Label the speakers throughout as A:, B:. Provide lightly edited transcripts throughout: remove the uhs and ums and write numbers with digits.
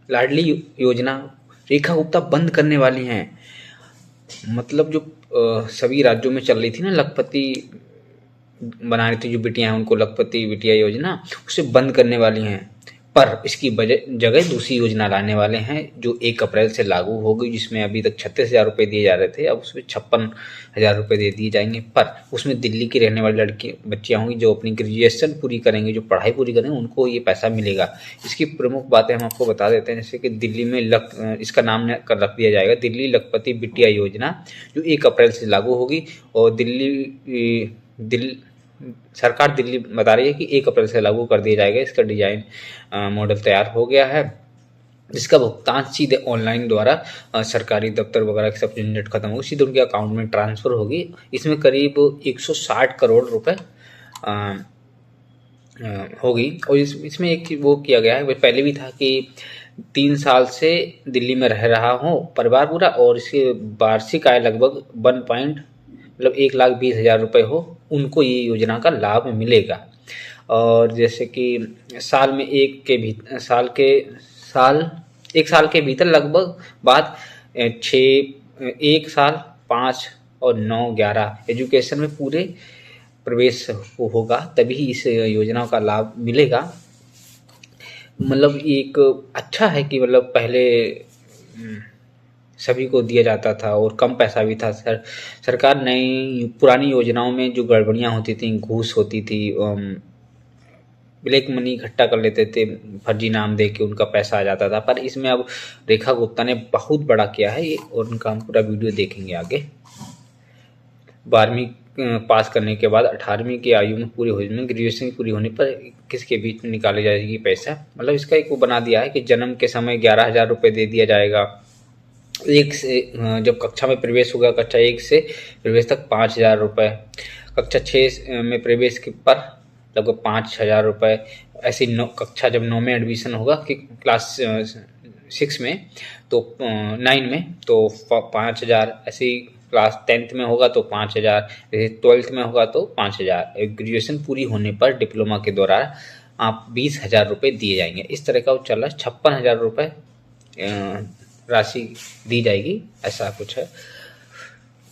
A: लाडली योजना रेखा गुप्ता बंद करने वाली हैं। मतलब जो सभी राज्यों में चल रही थी ना, लखपति बना रही थी जो बिटियां हैं उनको, लखपति बिटिया योजना, उसे बंद करने वाली हैं। पर इसकी जगह दूसरी योजना लाने वाले हैं जो 1 अप्रैल से लागू होगी, जिसमें अभी तक 36,000 रुपये दिए जा रहे थे, अब उसमें 56,000 रुपये दे दिए जाएंगे। पर उसमें दिल्ली की रहने वाली लड़की बच्चियां होंगी जो अपनी ग्रेजुएशन पूरी करेंगी, जो पढ़ाई पूरी करेंगे, उनको ये पैसा मिलेगा। इसकी प्रमुख बातें हम आपको बता देते हैं, जैसे कि दिल्ली में इसका नाम कर रख दिया जाएगा दिल्ली लखपति बिटिया योजना, जो 1 अप्रैल से लागू होगी। और सरकार दिल्ली बता रही है कि 1 अप्रैल से लागू कर दिया जाएगा। इसका डिजाइन मॉडल तैयार हो गया है, जिसका भुगतान सीधे ऑनलाइन द्वारा सरकारी दफ्तर वगैरह की सब झंझट खत्म होगी, सीधे उनके अकाउंट में ट्रांसफ़र होगी। इसमें करीब 160 करोड़ रुपए होगी। और इसमें एक वो किया गया है, पहले भी था कि 3 साल से दिल्ली में रह रहा हो परिवार पूरा, और इसकी वार्षिक आय लगभग 1,20,000 रुपये हो, उनको ये योजना का लाभ मिलेगा। और जैसे कि साल में एक साल के भीतर लगभग बाद 1 साल 5 और 9 11 एजुकेशन में पूरे प्रवेश होगा, तभी इस योजना का लाभ मिलेगा। मतलब एक अच्छा है कि मतलब पहले सभी को दिया जाता था और कम पैसा भी था। सरकार नई पुरानी योजनाओं में जो गड़बड़ियाँ होती थी, घूस होती थी, ब्लैक मनी इकट्ठा कर लेते थे, फर्जी नाम दे के उनका पैसा आ जाता था। पर इसमें अब रेखा गुप्ता ने बहुत बड़ा किया है ये, और उनका हम पूरा वीडियो देखेंगे आगे। 12वीं पास करने के बाद 18वीं की आयु में पूरी होने, ग्रेजुएशन पूरी होने पर किसके बीच में निकाले जाएगी पैसा। मतलब इसका एक वो बना दिया है कि जन्म के समय 11,000 रुपये दे दिया जाएगा। एक से जब कक्षा में प्रवेश होगा, कक्षा 1 से प्रवेश तक 5,000 रुपये, कक्षा 6 में प्रवेश पर लगभग 5,000 रुपये। ऐसी कक्षा जब 9 में एडमिशन होगा कि क्लास 6 में तो 9 में तो 5,000, ऐसी क्लास 10th में होगा तो 5,000, 12th में होगा तो 5,000। ग्रेजुएशन पूरी होने पर डिप्लोमा के दौरान आप 20,000 रुपये दिए जाएंगे। इस तरह का वो चल रहा है। 56,000 रुपये राशि दी जाएगी, ऐसा कुछ है।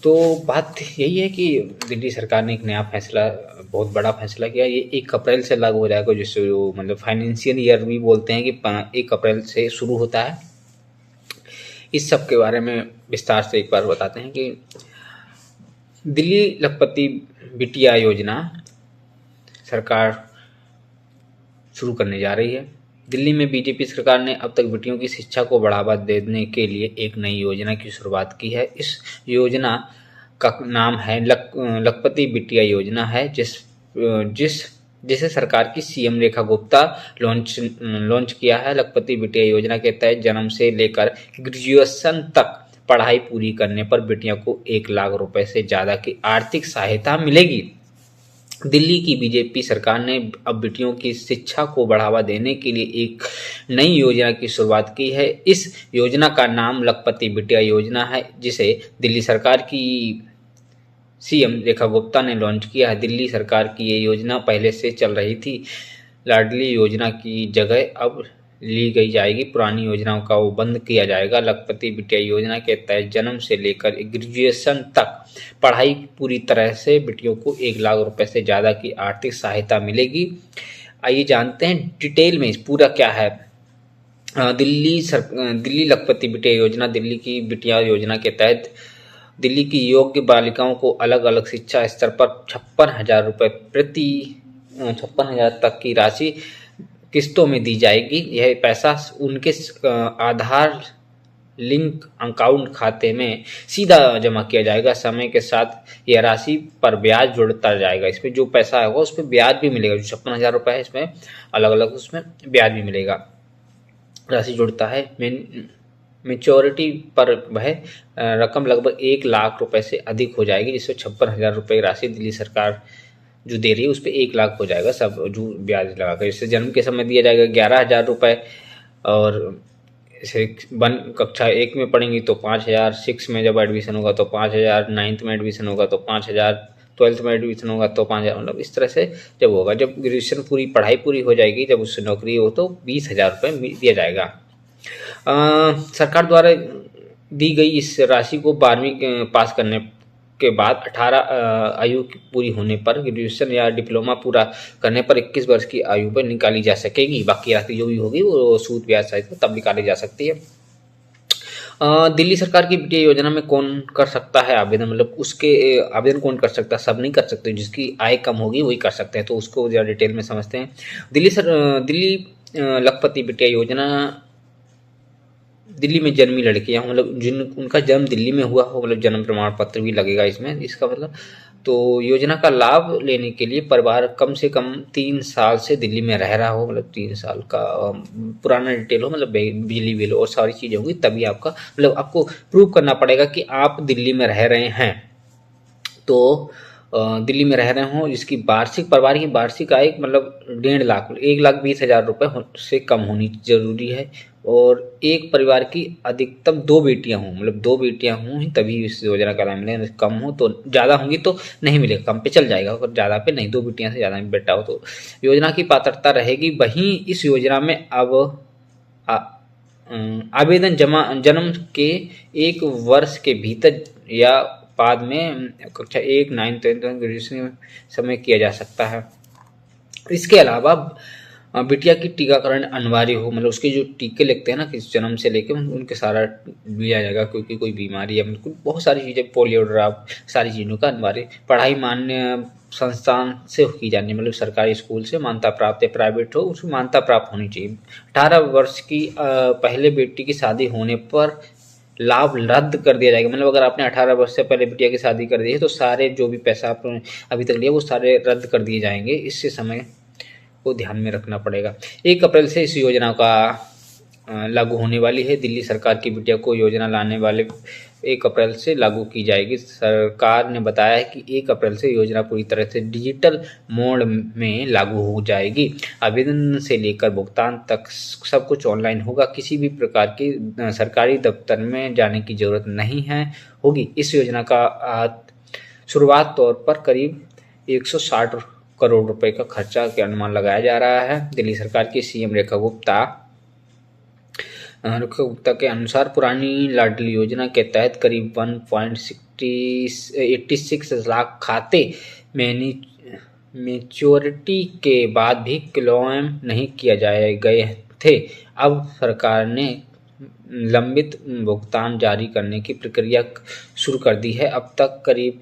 A: तो बात यही है कि दिल्ली सरकार ने एक नया फैसला, बहुत बड़ा फैसला किया। ये 1 अप्रैल से लागू हो जाएगा, जिससे मतलब फाइनेंशियल ईयर भी बोलते हैं कि 1 अप्रैल से शुरू होता है। इस सब के बारे में विस्तार से एक बार बताते हैं कि दिल्ली लखपति बिटिया योजना सरकार शुरू करने जा रही है। दिल्ली में बीजेपी सरकार ने अब तक बेटियों की शिक्षा को बढ़ावा देने के लिए एक नई योजना की शुरुआत की है। इस योजना का नाम है लखपति बिटिया योजना है, जिसे सरकार की सीएम रेखा गुप्ता लॉन्च किया है। लखपति बिटिया योजना के तहत जन्म से लेकर ग्रेजुएशन तक पढ़ाई पूरी करने पर बेटियों को 1 लाख रुपए से ज़्यादा की आर्थिक सहायता मिलेगी। दिल्ली की बीजेपी सरकार ने अब बेटियों की शिक्षा को बढ़ावा देने के लिए एक नई योजना की शुरुआत की है। इस योजना का नाम लखपति बिटिया योजना है, जिसे दिल्ली सरकार की सीएम रेखा गुप्ता ने लॉन्च किया है। दिल्ली सरकार की ये योजना पहले से चल रही थी। लाडली योजना की जगह अब ली गई जाएगी, पुरानी योजनाओं का वो बंद किया जाएगा। लखपति बिटिया योजना के तहत जन्म से लेकर ग्रेजुएशन तक पढ़ाई पूरी तरह से बेटियों को 1 लाख रुपए से ज़्यादा की आर्थिक सहायता मिलेगी। आइए जानते हैं डिटेल में पूरा क्या है। दिल्ली लखपति बिटिया योजना, दिल्ली की बिटिया योजना के तहत दिल्ली की योग्य बालिकाओं को अलग अलग शिक्षा स्तर पर 56,000 रुपये प्रति 56,000 तक की राशि किस्तों में दी जाएगी। यह पैसा उनके आधार लिंक अकाउंट खाते में सीधा जमा किया जाएगा। समय के साथ यह राशि पर ब्याज जुड़ता जाएगा। इसमें जो पैसा होगा उस पर ब्याज भी मिलेगा। जो 56,000 रुपये है, इसमें अलग अलग उसमें ब्याज भी मिलेगा। राशि जुड़ता है। मेच्योरिटी पर वह रकम लगभग 1 लाख रुपए से अधिक हो जाएगी, जिससे 56,000 रुपये राशि दिल्ली सरकार जो दे रही है उस पर 1 लाख हो जाएगा, सब जो ब्याज लगाकर। इससे जन्म के समय दिया जाएगा 11,000 रुपये, और इसे कक्षा 1 में पढ़ेंगी तो 5,000, 6 में जब एडमिशन होगा तो 5,000, 9th में एडमिशन होगा तो 5,000, 12th में एडमिशन होगा तो 5,000। मतलब इस तरह से जब होगा, जब ग्रेजुएशन पढ़ाई पूरी हो जाएगी, जब उससे नौकरी हो तो 20,000 रुपये दिया जाएगा। सरकार द्वारा दी गई इस राशि को 12वीं पास करने के बाद 18 आयु पूरी होने पर, ग्रेजुएशन या डिप्लोमा पूरा करने पर 21 वर्ष की आयु पर निकाली जा सकेगी। बाकी राशि जो भी होगी वो सूद ब्याज सहित तब निकाली जा सकती है। दिल्ली सरकार की बिटिया योजना में कौन कर सकता है आवेदन, मतलब उसके आवेदन कौन कर सकता है? सब नहीं कर सकते, जिसकी आय कम होगी वही कर सकते हैं। तो उसको ज़रा डिटेल में समझते हैं। दिल्ली लखपति बिटिया योजना दिल्ली में जन्मी लड़कियां, मतलब जिन उनका जन्म दिल्ली में हुआ हो, मतलब जन्म प्रमाण पत्र भी लगेगा इसमें, इसका मतलब। तो योजना का लाभ लेने के लिए परिवार कम से कम 3 साल से दिल्ली में रह रहा हो, मतलब 3 साल का पुराना डिटेल हो, मतलब बिजली बिल और सारी चीज़ें होंगी, तभी आपका, मतलब आपको प्रूव करना पड़ेगा कि आप दिल्ली में रह रहे हैं। तो दिल्ली में रह रहे हों, जिसकी वार्षिक, परिवार की वार्षिक आय मतलब 1.5 लाख, 1,20,000 रुपये से कम होनी जरूरी है। और एक परिवार की अधिकतम 2 बेटियां हों, मतलब 2 बेटियां हों ही तभी इस योजना का लाभ मिलेगा। कम हो तो, ज़्यादा होंगी तो नहीं मिलेगा, कम पे चल जाएगा, और ज़्यादा पे नहीं। 2 बेटियां से ज़्यादा बेटा हो तो योजना की पात्रता रहेगी। वहीं इस योजना में अब आवेदन जन्म के 1 वर्ष के भीतर या बाद में कक्षा 1, 9, 10 ग्रेजुएशन समय किया जा सकता है। इसके अलावा बिटिया की टीकाकरण अनिवार्य हो, मतलब उसके जो टीके लगते हैं ना, किस जन्म से लेके उनके सारा लिया जाएगा, क्योंकि कोई बीमारी है, बिल्कुल बहुत सारी चीज़ें, पोलियो ड्रॉप, सारी चीज़ों का अनिवार्य। पढ़ाई मान्य संस्थान से की जानी, मतलब सरकारी स्कूल से मान्यता प्राप्त है, प्राइवेट हो उसमें मान्यता प्राप्त होनी चाहिए। 18 वर्ष की पहले बेटी की शादी होने पर लाभ रद्द कर दिया जाएगा, मतलब अगर आपने 18 वर्ष से पहले बिटिया की शादी कर दी है तो सारे जो भी पैसा आपने अभी तक लिया वो सारे रद्द कर दिए जाएंगे। इससे समय को ध्यान में रखना पड़ेगा। 1 अप्रैल से इस योजना का लागू होने वाली है। दिल्ली सरकार की बिटिया को योजना लाने वाले 1 अप्रैल से लागू की जाएगी। सरकार ने बताया है कि 1 अप्रैल से योजना पूरी तरह से डिजिटल मोड में लागू हो जाएगी। आवेदन से लेकर भुगतान तक सब कुछ ऑनलाइन होगा। किसी भी प्रकार की सरकारी दफ्तर में जाने की जरूरत नहीं है होगी। इस योजना का शुरुआत तौर पर करीब 160 करोड़ रुपए का खर्चा के अनुमान लगाया जा रहा है। दिल्ली सरकार की सीएम रेखा गुप्ता के अनुसार पुरानी लाडली योजना के तहत करीब 1.86 लाख खाते मैच्योरिटी के बाद भी क्लेम नहीं किया गए थे। अब सरकार ने लंबित भुगतान जारी करने की प्रक्रिया शुरू कर दी है। अब तक करीब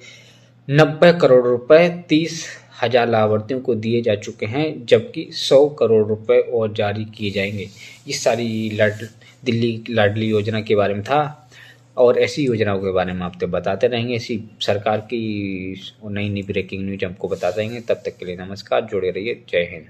A: 90 करोड़ रुपए 30,000 लाभार्थियों को दिए जा चुके हैं, जबकि 100 करोड़ रुपए और जारी किए जाएंगे। ये सारी दिल्ली लाडली योजना के बारे में था, और ऐसी योजनाओं के बारे में आपको बताते रहेंगे। ऐसी सरकार की नई नई ब्रेकिंग न्यूज हमको बताते रहेंगे। तब तक के लिए नमस्कार, जुड़े रहिए। जय हिंद।